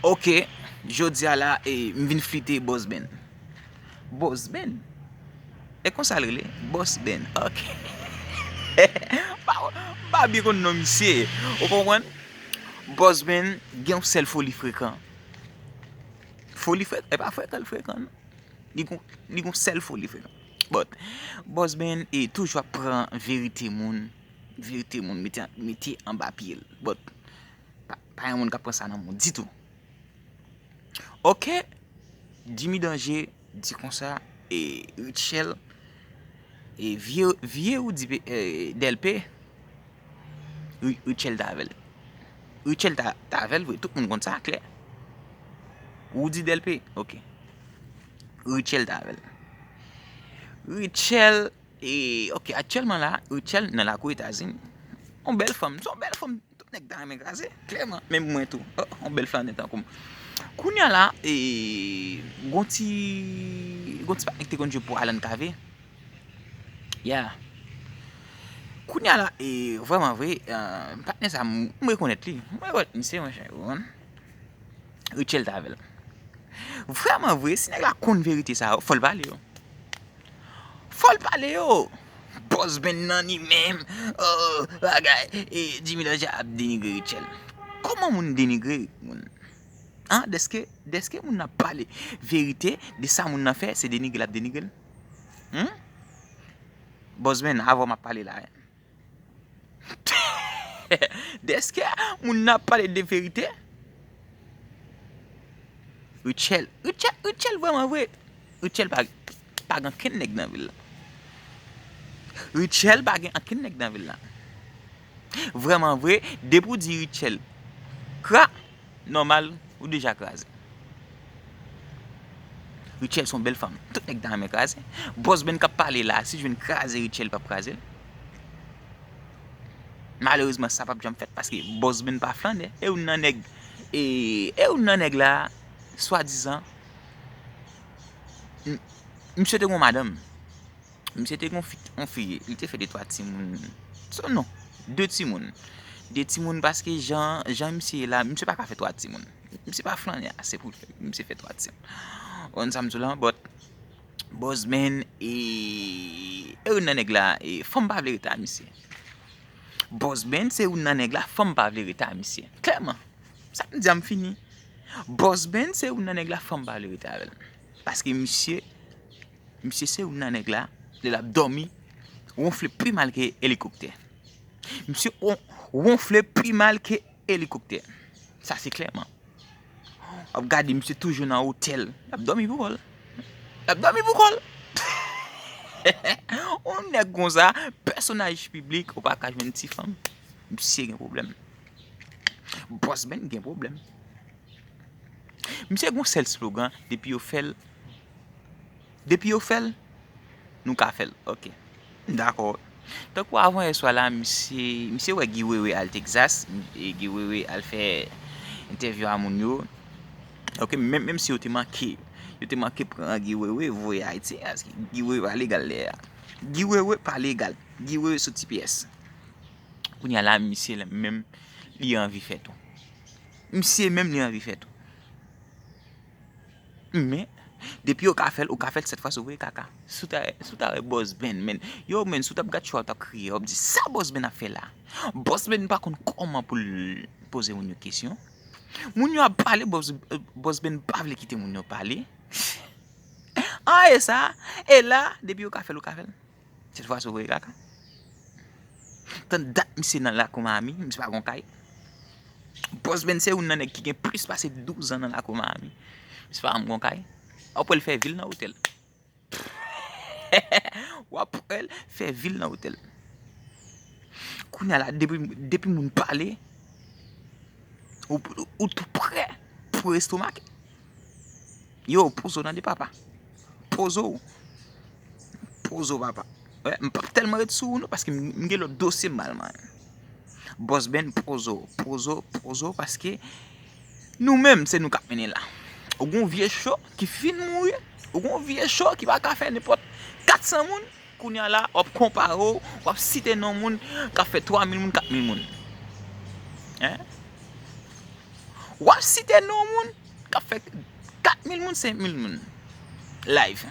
Ok, jodi a la m vin flite Boss Ben. Boss Ben? E kon sa lele? Boss Ben, ok. Ba bi kon nom misye. Ou konwen? Boss Ben gen yon sel foli frekant. Foli frekant? E pa frekant frekant. Ni kon sel foli frekant. But, Boss Ben toujwa pran verite moun meti an ba pil. But, pa yon moun ka pran sa nan moun ditou. Ok, Jimmy Danger di kon sa, Richel, vie ou di Delpe, Richel Tavel. Richel Tavel, tout moun kon sa, kler. Ou di Delpe, ok. Richel Tavel. Richel, ok, actuellement là, Richel nan la kou Etazini. On belle femme, tout nek dan men krasé, clairement, même moi tout. On belle femme netan comme. Kounya là, gonti pa nek te konjou pour Alan Kave. Yeah. Kounya là, vraiment vrai, partner ça moi connaître lui. Moi c'est mon cher. Richel Tavel. Vraiment vrai, si nek la kon vérité ça, faut le parler yo. Faut le parler yo. Boss Ben nan ni même. Oh, bagay, Jimmy Danger a dénigré Richel. Comment moun dénigrer moun? Hein, deske moun n'a parlé vérité de ça moun n'a fait, c'est dénigrer la dénigrer. Boss Ben avant m'a parlé là. Deske moun n'a parlé de vérité? Richel vraiment vrai. Richel pas gan ken nèg dans ville. Richel pas gan ken nèg dans ville là. Vraiment vrai, depuis di Richel kra normal ou déjà crasé. Richel son belle femme, tout nèg dans mes crasé. Boss Ben ka parler là, si je viens craser Richel pas craser. Malheureusement ça pas jamais fait parce que Boss Ben pas flandé et ou nan nèg là soi-disant monsieur te gon madame. Monsieur te gon fille, il te fait des trois petits moun. So non, deux petits moun. Des petits moun parce que Jean monsieur là, monsieur pas fait trois petits moun. Monsieur pas flandé, c'est pour monsieur fait trois petits. On samedi là, but Boss Ben ou nan nèg là femme pas vérité à monsieur. Boss Ben c'est ou nan nèg là femme pas vérité à monsieur. Clairement. Ça me dit am fini. Boss Ben c'est ou nan nèg là femme pas vérité avec. Parce que monsieur c'est ou nan nèg là, il a dormi, ronfle plus mal que hélicoptère. Monsieur ronfle plus mal que hélicoptère. Ça c'est clairement. Regardez monsieur toujours dans hôtel. Il a dormi pour quoi? On est comme ça, personnage public, ou pas qu'à une petite femme. Monsieur a un problème. Boss Ben a un problème. Monsieur a un seul slogan depuis au fait. Nous ka fait. OK. D'accord. Donc avant hier soir là, monsieur ouais Giwewe al Texas et Giwewe al fait interview à moun yo. OK, même si yo te manqué prendre Giwewe voyer Haïti parce que Giwewe pas légal là. Giwewe pas légal. Giwewe sous TPS. Kounya là monsieur même li envie fait tout. Monsieur même li envie fait tout. Mais depuis au café cette fois sauver caca. Sous ta Boss Ben men. Yo men sous ta gat chou ta crier, on dit ça Boss Ben a fait là. Boss Ben pas comment pour poser une question. Moun yo a parlé Boss Ben pas veut quitter moun yo parler. Ah et ça et là depuis au café cette fois sauver caca. Tant date monsieur dans la comme ami, monsieur pas gon kay. Boss Ben c'est un nan qui gen plus passé 12 ans dans la comme ami. Monsieur pas gon kay. Ou pour faire ville dans hôtel. Ou pour elle faire ville dans hôtel. Kounya là depuis moun parler ou tout prêt pour estomac. Yo poso dans des papa. Poso papa. Ouais, m'pas tellement être sous nous parce que m'gè le dossier mal man. Boss Ben poso parce que nous-mêmes c'est nous qui mener là. Ou gon vieux chaud qui fin mourir, ou gon vieux chaud qui va faire n'importe 400 moun, kounya là, on compare ou citer non moun qui fait 3000 moun, 4000 moun. Hein? Wap site nou moun, ka fe 4.000 moun, 5.000 moun. Live.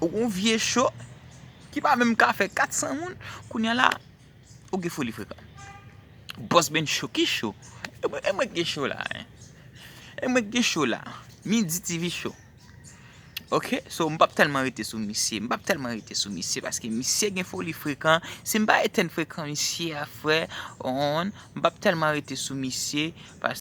Ou kon vie show, ki pa mèm ka fe 400 moun, koun ya la, ou ge Folie Fréquent. Boss Ben show, ki show? E mwen ge show la, Midi TV show. Ok, so mbap telman rete sou misye, paske misye gen Folie Fréquent, se mba eten fréquent misye a frè, mbap telman rete sou misye,